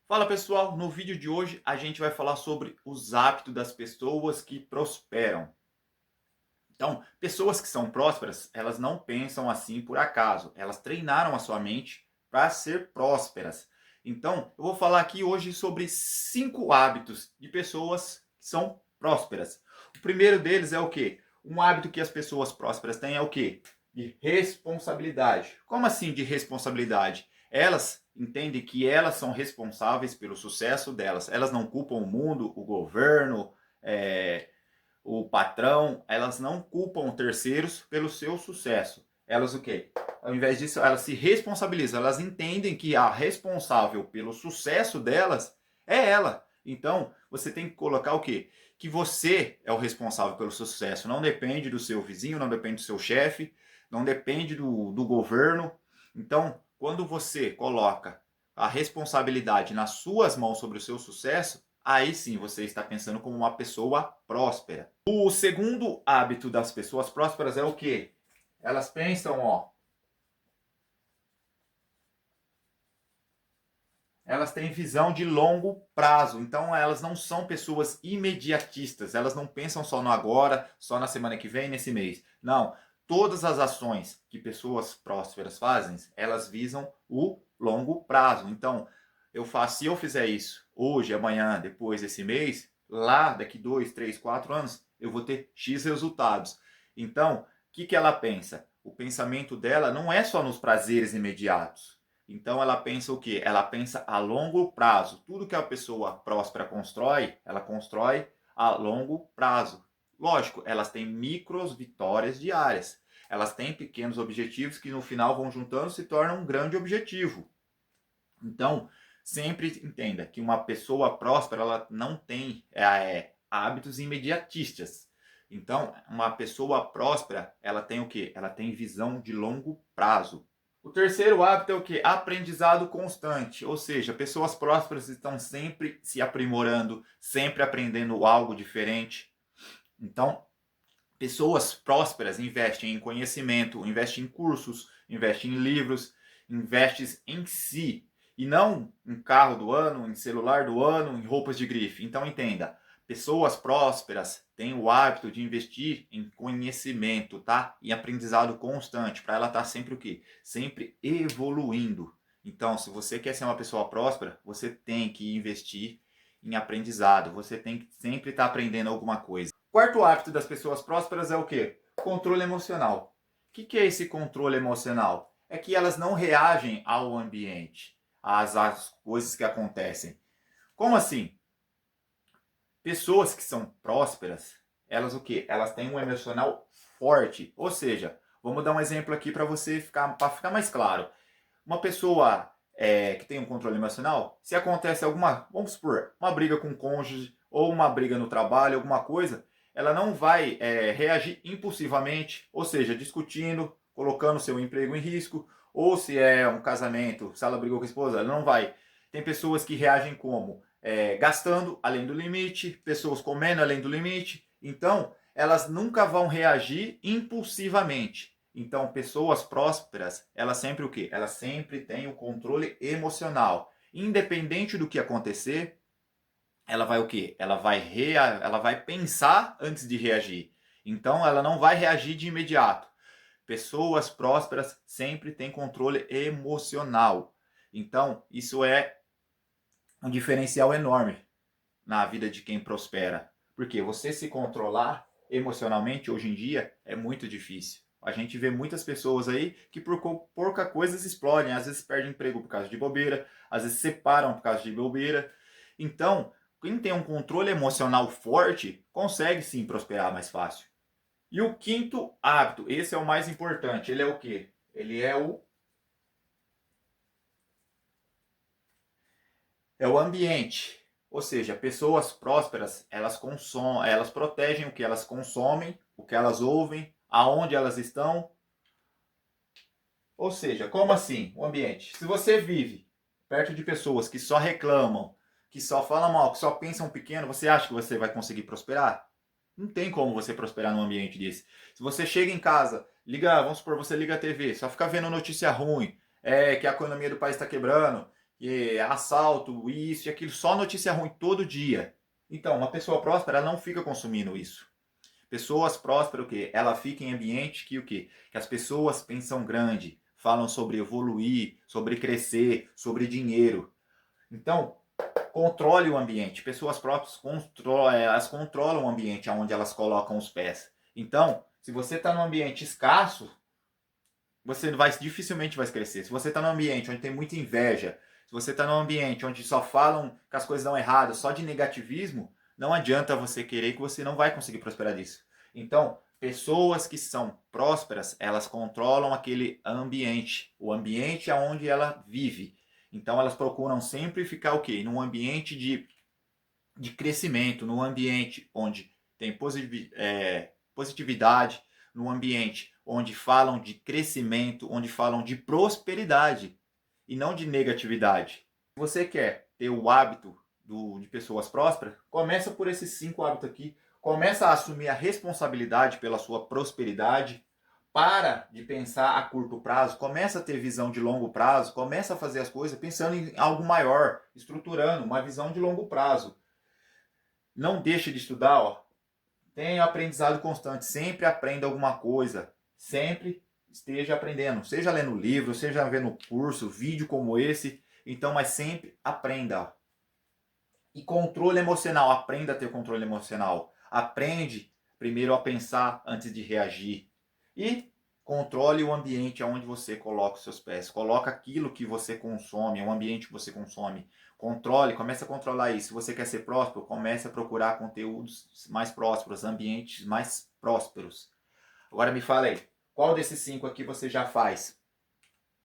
Fala pessoal, no vídeo de hoje a gente vai falar sobre os hábitos das pessoas que prosperam. Então, pessoas que são prósperas, elas não pensam assim por acaso, elas treinaram a sua mente para ser prósperas. Então, eu vou falar aqui hoje sobre 5 hábitos de pessoas que são prósperas. O primeiro deles é o quê? Um hábito que as pessoas prósperas têm é o quê? De responsabilidade. Como assim de responsabilidade? Elas entendem que elas são responsáveis pelo sucesso delas. Elas não culpam o mundo, o governo, o patrão, elas não culpam terceiros pelo seu sucesso. Elas o quê? Ao invés disso, elas se responsabilizam, elas entendem que a responsável pelo sucesso delas é ela. Então, você tem que colocar o quê? Que você é o responsável pelo sucesso. Não depende do seu vizinho, não depende do seu chefe, não depende do governo. Então, quando você coloca a responsabilidade nas suas mãos sobre o seu sucesso, aí sim você está pensando como uma pessoa próspera. O segundo hábito das pessoas prósperas é o quê? Elas pensam, elas têm visão de longo prazo. Então elas não são pessoas imediatistas. Elas não pensam só no agora, só na semana que vem, nesse mês. Não. Todas as ações que pessoas prósperas fazem, elas visam o longo prazo. Então, se eu fizer isso hoje, amanhã, depois desse mês, lá daqui 2, 3, 4 anos, eu vou ter X resultados. Então, o que ela pensa? O pensamento dela não é só nos prazeres imediatos. Então ela pensa o quê? Ela pensa a longo prazo. Tudo que a pessoa próspera constrói, ela constrói a longo prazo. Lógico, elas têm micros vitórias diárias. Elas têm pequenos objetivos que no final vão juntando e se tornam um grande objetivo. Então, sempre entenda que uma pessoa próspera ela não tem hábitos imediatistas. Então, uma pessoa próspera, ela tem o quê? Ela tem visão de longo prazo. O terceiro hábito é o quê? Aprendizado constante. Ou seja, pessoas prósperas estão sempre se aprimorando, sempre aprendendo algo diferente. Então, pessoas prósperas investem em conhecimento, investem em cursos, investem em livros, investem em si. E não em carro do ano, em celular do ano, em roupas de grife. Então entenda, pessoas prósperas têm o hábito de investir em conhecimento, tá? Em aprendizado constante, para ela estar sempre o quê? Sempre evoluindo. Então, se você quer ser uma pessoa próspera, você tem que investir em aprendizado. Você tem que sempre estar aprendendo alguma coisa. Quarto hábito das pessoas prósperas é o quê? Controle emocional. O que é esse controle emocional? É que elas não reagem ao ambiente, às coisas que acontecem. Como assim? Pessoas que são prósperas, elas o quê? Elas têm um emocional forte. Ou seja, vamos dar um exemplo aqui para ficar mais claro. Uma pessoa que tem um controle emocional, se acontece vamos supor, uma briga com o cônjuge ou uma briga no trabalho, alguma coisa, ela não vai reagir impulsivamente, ou seja, discutindo, colocando seu emprego em risco, ou se é um casamento, se ela brigou com a esposa, ela não vai. Tem pessoas que reagem como gastando além do limite, pessoas comendo além do limite. Então, elas nunca vão reagir impulsivamente. Então, pessoas prósperas, elas sempre o quê? Elas sempre têm o controle emocional. Independente do que acontecer, ela vai o quê? Ela vai pensar antes de reagir. Então, ela não vai reagir de imediato. Pessoas prósperas sempre têm controle emocional. Então, isso é um diferencial enorme na vida de quem prospera. Porque você se controlar emocionalmente hoje em dia é muito difícil. A gente vê muitas pessoas aí que por pouca coisa explodem, às vezes perdem emprego por causa de bobeira, às vezes separam por causa de bobeira. Então, quem tem um controle emocional forte consegue sim prosperar mais fácil. E o quinto hábito, esse é o mais importante, ele é o quê? Ele é o ambiente. Ou seja, pessoas prósperas, elas protegem o que elas consomem, o que elas ouvem, aonde elas estão. Ou seja, como assim? O ambiente. Se você vive perto de pessoas que só reclamam, que só falam mal, que só pensam pequeno, você acha que você vai conseguir prosperar? Não tem como você prosperar num ambiente desse. Se você chega em casa, vamos supor, você liga a TV, só fica vendo notícia ruim, que a economia do país está quebrando, e assalto, isso e aquilo, só notícia ruim todo dia. Então, uma pessoa próspera, ela não fica consumindo isso. Pessoas prósperas, o quê? Ela fica em ambiente que o quê? Que as pessoas pensam grande, falam sobre evoluir, sobre crescer, sobre dinheiro. Então, controle o ambiente. Pessoas próprias elas controlam o ambiente onde elas colocam os pés. Então, se você está num ambiente escasso, você dificilmente vai crescer. Se você está num ambiente onde tem muita inveja, se você está num ambiente onde só falam que as coisas dão errado, só de negativismo, não adianta você querer que você não vai conseguir prosperar disso. Então, pessoas que são prósperas, elas controlam aquele ambiente, o ambiente aonde ela vive. Então, elas procuram sempre ficar o quê? Num ambiente de crescimento, num ambiente onde tem positividade, num ambiente onde falam de crescimento, onde falam de prosperidade e não de negatividade. Se você quer ter o hábito de pessoas prósperas, começa por esses 5 hábitos aqui. Começa a assumir a responsabilidade pela sua prosperidade. Para de pensar a curto prazo, começa a ter visão de longo prazo, começa a fazer as coisas pensando em algo maior, estruturando uma visão de longo prazo. Não deixe de estudar, ó. Tenha aprendizado constante, sempre aprenda alguma coisa, sempre esteja aprendendo, seja lendo livro, seja vendo curso, vídeo como esse, então, mas sempre aprenda. Ó. E controle emocional, aprenda a ter controle emocional. Aprende primeiro a pensar antes de reagir. E controle o ambiente onde você coloca os seus pés. Coloca aquilo que você consome, o ambiente que você consome. Controle, comece a controlar isso. Se você quer ser próspero, comece a procurar conteúdos mais prósperos, ambientes mais prósperos. Agora me fala aí, qual desses 5 aqui você já faz?